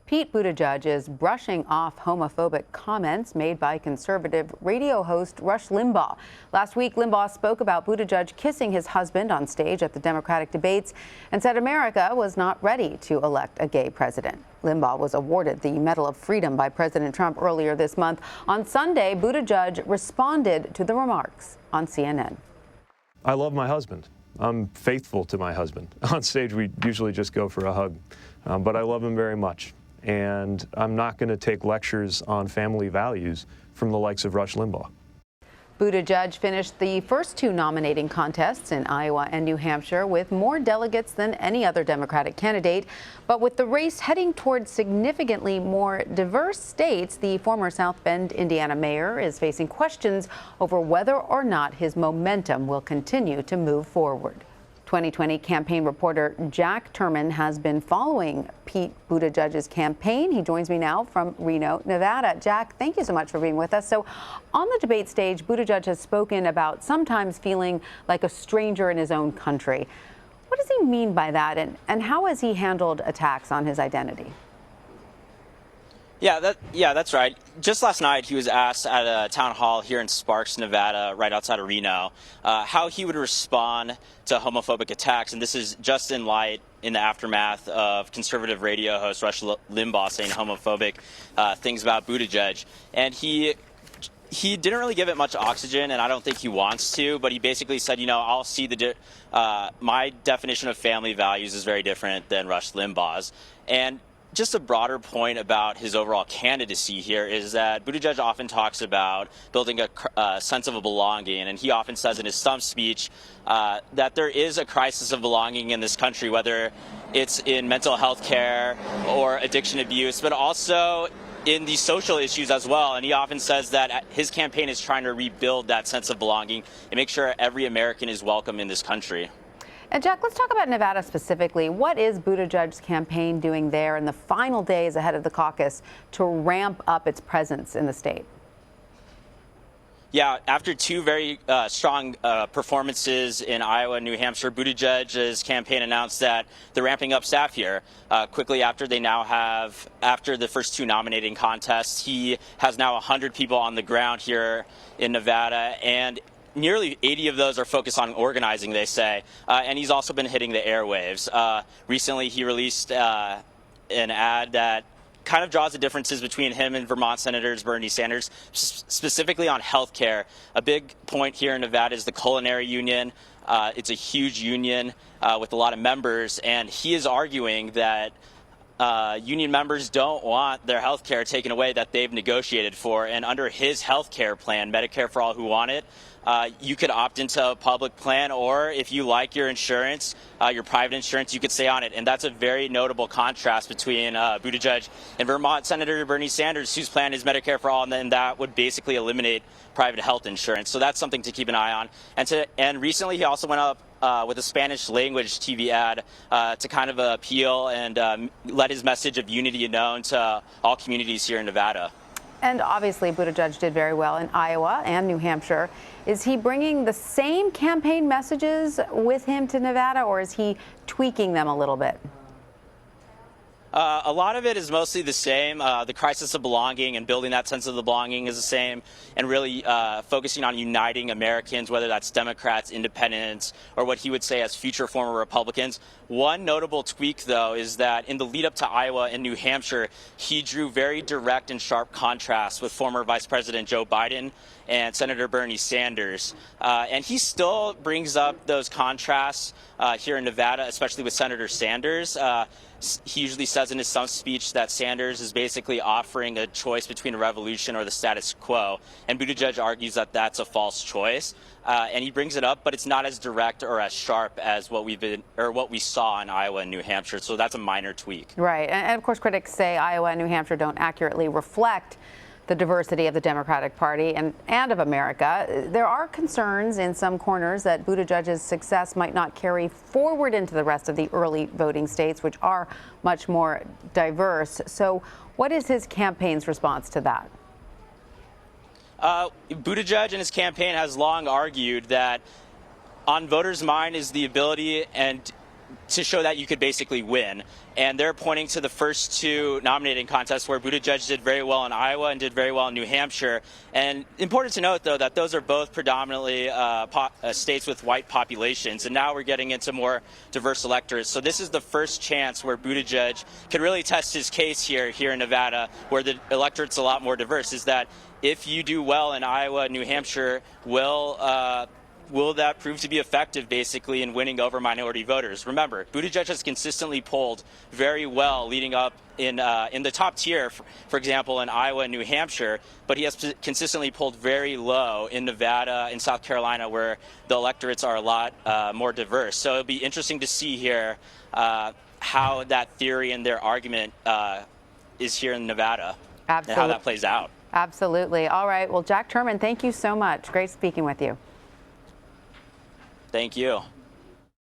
Pete Buttigieg is brushing off homophobic comments made by conservative radio host Rush Limbaugh. Last week, Limbaugh spoke about Buttigieg kissing his husband on stage at the Democratic debates and said America was not ready to elect a gay president. Limbaugh was awarded the Medal of Freedom by President Trump earlier this month. On Sunday, Buttigieg responded to the remarks on CNN. I love my husband. I'm faithful to my husband. On stage, we usually just go for a hug, but I love him very much. And I'm not going to take lectures on family values from the likes of Rush Limbaugh. Buttigieg finished the first two nominating contests in Iowa and New Hampshire with more delegates than any other Democratic candidate. But with the race heading towards significantly more diverse states, the former South Bend, Indiana mayor is facing questions over whether or not his momentum will continue to move forward. 2020 campaign reporter Jack Turman has been following Pete Buttigieg's campaign. He joins me now from Reno, Nevada. Jack, thank you so much for being with us. So on the debate stage, Buttigieg has spoken about sometimes feeling like a stranger in his own country. What does he mean by that, and how has he handled attacks on his identity? Yeah, that's right. Just last night, he was asked at a town hall here in Sparks, Nevada, right outside of Reno, how he would respond to homophobic attacks. And this is just in the aftermath of conservative radio host Rush Limbaugh saying homophobic things about Buttigieg. And he didn't really give it much oxygen, and I don't think he wants to, but he basically said, I'll see my definition of family values is very different than Rush Limbaugh's. And just a broader point about his overall candidacy here is that Buttigieg often talks about building a sense of a belonging, and he often says in his stump speech that there is a crisis of belonging in this country, whether it's in mental health care or addiction abuse, but also in the social issues as well. And he often says that his campaign is trying to rebuild that sense of belonging and make sure every American is welcome in this country. And Jack, let's talk about Nevada specifically. What is Buttigieg's campaign doing there in the final days ahead of the caucus to ramp up its presence in the state? Yeah, after two very strong performances in Iowa and New Hampshire, Buttigieg's campaign announced that they're ramping up staff here quickly after the first two nominating contests. He has now 100 people on the ground here in Nevada, and nearly 80 of those are focused on organizing, they say, and he's also been hitting the airwaves. Recently, he released an ad that kind of draws the differences between him and Vermont Senators Bernie Sanders, specifically on health care. A big point here in Nevada is the culinary union. It's a huge union with a lot of members, and he is arguing that union members don't want their health care taken away that they've negotiated for. And under his health care plan, Medicare for All Who Want It, you could opt into a public plan, or if you like your insurance, your private insurance, you could stay on it. And that's a very notable contrast between Buttigieg and Vermont Senator Bernie Sanders, whose plan is Medicare for All, and then that would basically eliminate private health insurance. So that's something to keep an eye on. And recently he also went up with a Spanish language TV ad to kind of appeal and let his message of unity known to all communities here in Nevada. And obviously Buttigieg did very well in Iowa and New Hampshire. Is he bringing the same campaign messages with him to Nevada, or is he tweaking them a little bit? A lot of it is mostly the same. The crisis of belonging and building that sense of the belonging is the same, and really focusing on uniting Americans, whether that's Democrats, independents, or what he would say as future former Republicans. One notable tweak, though, is that in the lead up to Iowa and New Hampshire, he drew very direct and sharp contrasts with former Vice President Joe Biden and Senator Bernie Sanders. And he still brings up those contrasts here in Nevada, especially with Senator Sanders. He usually says in his stump speech that Sanders is basically offering a choice between a revolution or the status quo, and Buttigieg argues that that's a false choice, and he brings it up, but it's not as direct or as sharp as what we saw in Iowa and New Hampshire. So that's a minor tweak. Right, and of course, critics say Iowa and New Hampshire don't accurately reflect the diversity of the Democratic Party and of America. There are concerns in some corners that Buttigieg's success might not carry forward into the rest of the early voting states, which are much more diverse. So what is his campaign's response to that? Buttigieg and his campaign has long argued that on voters' mind is the ability and to show that you could basically win. And they're pointing to the first two nominating contests where Buttigieg did very well in Iowa and did very well in New Hampshire. And important to note, though, that those are both predominantly states with white populations. And now we're getting into more diverse electorates. So this is the first chance where Buttigieg can really test his case here in Nevada, where the electorate's a lot more diverse, is that if you do well in Iowa and New Hampshire, will that prove to be effective, basically, in winning over minority voters? Remember, Buttigieg has consistently polled very well leading up in the top tier, for example, in Iowa and New Hampshire, but he has consistently polled very low in Nevada and South Carolina, where the electorates are a lot more diverse. So it'll be interesting to see here how that theory and their argument is here in Nevada. Absolutely. And how that plays out. Absolutely. All right. Well, Jack Turman, thank you so much. Great speaking with you. Thank you.